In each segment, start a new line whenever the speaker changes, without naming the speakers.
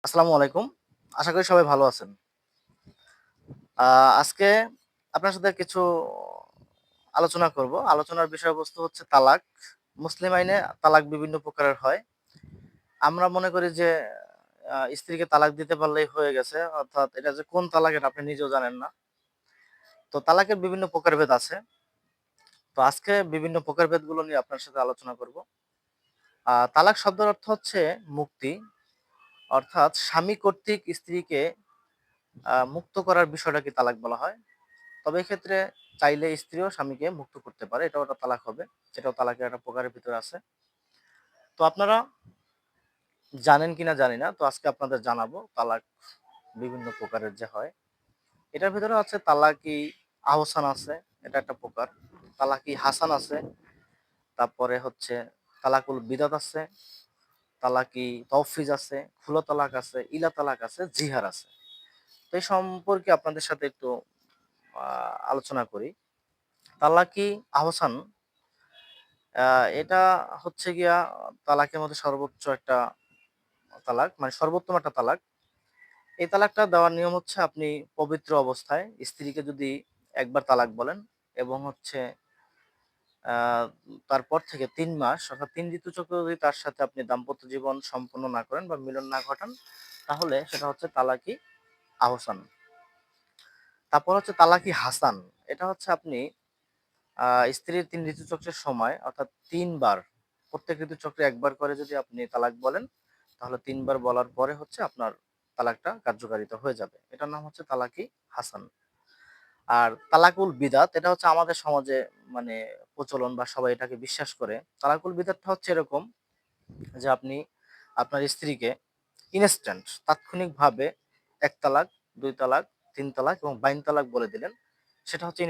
আসসালামু আলাইকুম। আশা করি সবাই ভালো আছেন। আ আজকে আপনার সাথে কিছু আলোচনা করব। আলোচনার বিষয়বস্তু হচ্ছে তালাক। মুসলিম আইনে তালাক বিভিন্ন প্রকারের হয়। আমরা মনে করি যে স্ত্রীকে তালাক দিতে পারলেই হয়ে গেছে। অর্থাৎ এটা যে কোন তালাক এটা আপনি নিজেও জানেন না। তো তালাকের বিভিন্ন প্রকারভেদ আছে। তো আজকে বিভিন্ন প্রকারভেদগুলো নিয়ে আপনার সাথে আলোচনা করব। তালাক শব্দের অর্থ হচ্ছে মুক্তি। অর্থাৎ স্বামী কর্তৃক স্ত্রীকে মুক্ত করার বিষয়টাকে তালাক বলা হয়। তবে এক্ষেত্রে চাইলে স্ত্রীও স্বামীকে মুক্ত করতে পারে। এটাও একটা তালাক হবে। এটাও তালাকের একটা প্রকারের ভিতরে আছে। তো আপনারা জানেন কিনা জানি না। তো আজকে আপনাদের জানাবো তালাক বিভিন্ন প্রকারের যে হয়। এটার ভিতরে আছে তালাকি আহসান আছে, এটা একটা প্রকার। তালাকি হাসান আছে, তারপরে হচ্ছে তালাকুল বিদাত আছে, তালাকি তৌফিজ আছে, খুলা তালাক আছে, ইলা তালাক আছে, জিহার আছে। তো এই সম্পর্কে আপনাদের সাথে একটু আলোচনা করি। তালাকি আহসান এটা হচ্ছে গিয়া তালাকের মধ্যে সর্বোচ্চ একটা তালাক, মানে সর্বোত্তম একটা তালাক। এই তালাকটা দেওয়ার নিয়ম হচ্ছে আপনি পবিত্র অবস্থায় স্ত্রীকে যদি একবার তালাক বলেন এবং হচ্ছে তারপর থেকে ৩ মাস অর্থাৎ ৩ ঋতুচক্র যদি তার সাথে আপনি দাম্পত্য জীবন সম্পন্ন না করেন বা মিলন না ঘটান, তাহলে সেটা হচ্ছে তালাকি আহসান। তারপর হচ্ছে তালাকি হাসান। এটা হচ্ছে আপনি স্ত্রীর ৩ ঋতুচক্রের সময় অর্থাৎ ৩ বার, প্রত্যেক ঋতুচক্রে ১ বার করে যদি আপনি তালাক বলেন, তাহলে ৩ বার বলার পরে হচ্ছে আপনার তালাকটা কার্যকারিতা হয়ে যাবে। এটার নাম হচ্ছে তালাকি হাসান। আর তালাকুল বিদাত এটা হচ্ছে আমাদের সমাজে মানে প্রচলন বা সবাই এটাকে বিশ্বাস করে। তালাকুল বিদাতটা হচ্ছে এরকম যে আপনি আপনার স্ত্রীকে ইনস্ট্যান্ট তাৎক্ষণিকভাবে ১ তালাক, ২ তালাক, ৩ তালাক এবং বাইন তালাক বলে দিলেন। সেটা হচ্ছে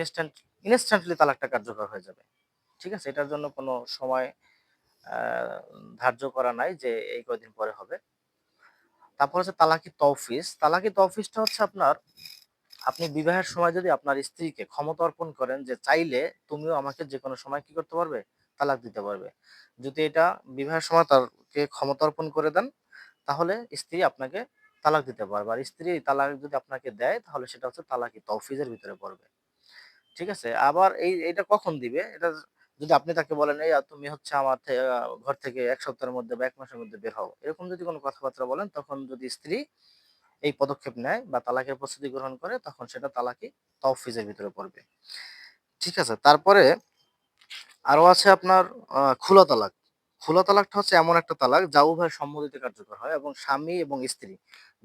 ইনস্ট্যান্টলি তালাকটা কার্যকর হয়ে যাবে। ঠিক আছে? এটার জন্য কোনো সময় আ ধার্য করা নাই যে এই কয়দিন পরে হবে। তারপর হচ্ছে তালাকি তৌফিজ। তালাকি তৌফিজটা হচ্ছে আপনি বিবাহের সময় যদি আপনার স্ত্রীকে ক্ষমতা অর্পণ করেন যে চাইলে তুমিও আমাকে যেকোনো সময় কি করতে পারবে? তালাক দিতে পারবে। যদি এটা বিবাহের সময় তাকে ক্ষমতা অর্পণ করে দেন, তাহলে স্ত্রী আপনাকে তালাক দিতে পারবে। আর স্ত্রী তালাক যদি আপনাকে দেয় তাহলে সেটা হচ্ছে তালাকি তৌফিজের ভিতরে পড়বে। ঠিক আছে? আবার এইটা কখন দিবে? এটা যদি আপনি তাকে বলেন, "এই তুমি হচ্ছে আমার ঘর থেকে ১ সপ্তাহের মধ্যে বা ১ মাসের মধ্যে বের হও।" এরকম যদি কোনো কথাবার্তা বলেন, তখন যদি স্ত্রী এই পদক্ষেপ নেয় বা তালাকের প্রস্তুতি গ্রহণ করে, তখন সেটা তালাকি তওফিজের ভিতরে পড়বে। ঠিক আছে? তারপরে আরো আছে আপনার খুলা তালাক। খুলা তালাকটা হচ্ছে এমন একটা তালাক যা উভয়ের সম্মতিতে কার্যকর হয় এবং স্বামী এবং স্ত্রী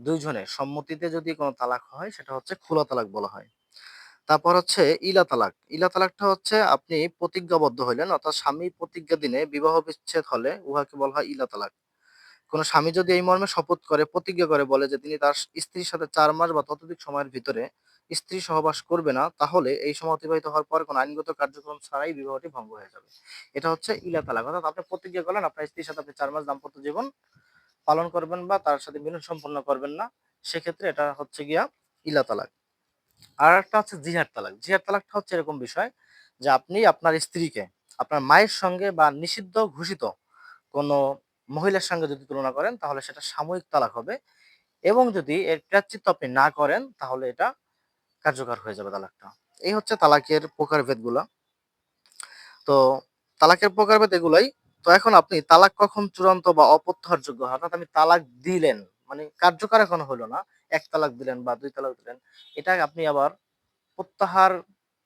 ২ জনের সম্মতিতে যদি কোনো তালাক হয়, সেটা হচ্ছে খুলা তালাক বলা হয়। তারপর হচ্ছে ইলা তালাক। ইলা তালাকটা হচ্ছে আপনি প্রতিজ্ঞাবদ্ধ হইলেন, অর্থাৎ স্বামী প্রতিজ্ঞা দিনে বিবাহ বিচ্ছেদ হলে উহাকে বলা হয় ইলা তালাক। কোন স্বামী যদি এই মর্মে শপথ করে, প্রতিজ্ঞা করে বলে যে তিনি তার স্ত্রীর সাথে ৪ মাস বা ততোধিক সময়ের ভিতরে স্ত্রী সহবাস করবে না, তাহলে এই সময় অতিবাহিত হওয়ার পর কোন আইনগত কার্যক্রম ছাড়াই বিবাহটি ভঙ্গ হয়ে যাবে। এটা হচ্ছে ইলা তালাক। অর্থাৎ আপনি প্রতিজ্ঞা করলেন আপনার স্ত্রীর সাথে আপনি ৪ মাস দাম্পত্য জীবন পালন করবেন বা তার সাথে মিলন সম্পন্ন করবেন না। সেক্ষেত্রে এটা হচ্ছে গিয়া ইলা তালাক। আরেকটা হচ্ছে জিহাদ তালাক। জিহাদ তালাকটা হচ্ছে এরকম বিষয় যে আপনি আপনার স্ত্রীকে আপনার মায়ের সঙ্গে বা নিষিদ্ধ ঘোষিত কোনো মহিলার সঙ্গে যদি তুলনা করেন তাহলে সেটা সাময়িক তালাক হবে এবং যদি এর প্রায়শ্চিত্ত আপনি না করেন তাহলে এটা কার্যকর হয়ে যাবে তালাকটা। এই হচ্ছে তালাকের প্রকারভেদগুলা। তো তালাকের প্রকারভেদ এগুলাই। তো এখন আপনি তালাক কখন চূড়ান্ত বা অপ্রত্যাহারযোগ্য হয়? অর্থাৎ আপনি তালাক দিলেন, মানে কার্যকর এখনো হলো না। ১ তালাক দিলেন বা ২ তালাক দিলেন। এটা আপনি আবার প্রত্যাহার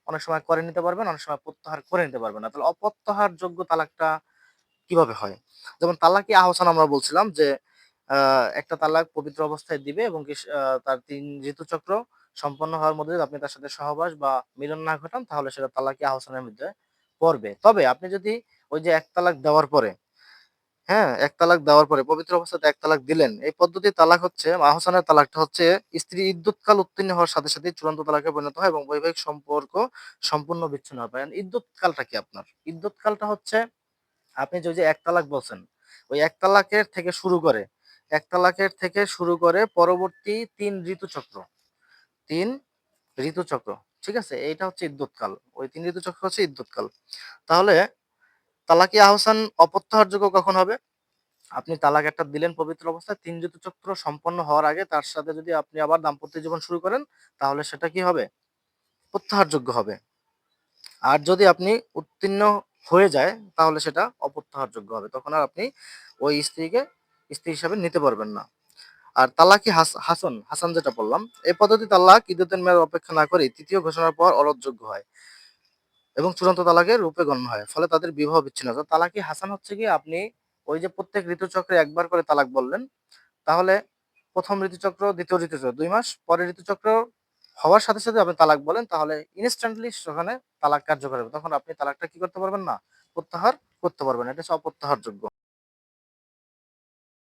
অনেক সময় করে নিতে পারবেন, অনেক সময় প্রত্যাহার করে নিতে পারবেন না। তাহলে অপ্রত্যাহারযোগ্য তালাকটা কিভাবে হয়? যেমন তালাকি আহসান আমরা বলছিলাম যে আ একটা তালাক পবিত্র অবস্থায় দিবে এবং তার ৩ ঋতুচক্র সম্পন্ন হওয়ার মধ্যে যদি আপনি তার সাথে সহবাস বা মিলন না ঘটান তাহলে সেটা তালাকি আহসানের মধ্যে পড়বে। তবে আপনি যদি ওই যে ১ তালাক দেওয়ার পরে, হ্যাঁ? ১ তালাক দেওয়ার পরে পবিত্র অবস্থাতে ১ তালাক দিলেন। এই পদ্ধতির তালাক হচ্ছে আহসানের তালাকটা হচ্ছে স্ত্রী ইদ্যুৎকাল উত্তীর্ণ হওয়ার সাথে, সাথেই চূড়ান্ত তালাকে পরিণত হয় এবং বৈবাহিক সম্পর্ক সম্পূর্ণ বিচ্ছিন্ন হয়। ইদ্যুৎকালটা কি আপনার? ইদ্যুৎকালটা হচ্ছে আপনি যে ওই যে ১ তালাক বলছেন, ওই ১ তালাকের থেকে শুরু করে ১ তালাকের থেকে শুরু করে পরবর্তী ৩ ঋতুচক্র, ৩ ঋতুচক্র। ঠিক আছে? এইটা হচ্ছে ইদ্যুৎকাল। ওই ৩ ঋতুচক্র হচ্ছে ইদ্যুৎকাল। তাহলে তালাকি আহসান অপ্রত্যাহারযোগ্য কখন হবে? আপনি তালাক একটা দিলেন পবিত্র অবস্থায়, ৩ ঋতুচক্র সম্পন্ন হওয়ার আগে তার সাথে যদি আপনি আবার দাম্পত্য জীবন শুরু করেন, তাহলে সেটা কি হবে? প্রত্যাহারযোগ্য হবে। আর যদি আপনি উত্তীর্ণ হয়ে যায়, তাহলে সেটা অপ্রত্যাহারযোগ্য হবে। তখন আর আপনি ওই স্ত্রীকে স্ত্রী হিসাবে নিতে পারবেন না। আর তালাকি হাসান যেটা বললাম, এই পদ্ধতি তালাক ইদ্যতের মেয়াদ অপেক্ষা না করেই ৩য় ঘোষণার পর অরোধযোগ্য হয় এবং চূড়ান্ত তালাকের রূপে গণ্য হয়। ফলে তাদের বিবাহ বিচ্ছিন্ন হয়। তো তালাকি হাসান হচ্ছে গিয়ে আপনি ওই যে প্রত্যেক ঋতুচক্রে একবার করে তালাক বললেন, তাহলে ১ম ঋতুচক্র, ২য় ঋতুচক্র ২ মাস, পরের ঋতুচক্র হওয়ার সাথে, সাথে আপনি তালাক বলেন, তাহলে ইনস্ট্যান্টলি সেখানে তালাক কার্যকর হবে। তখন আপনি তালাকটা কি করতে পারবেন না? প্রত্যাহার করতে পারবেন না। এটা হচ্ছে অপ্রত্যাহারযোগ্য।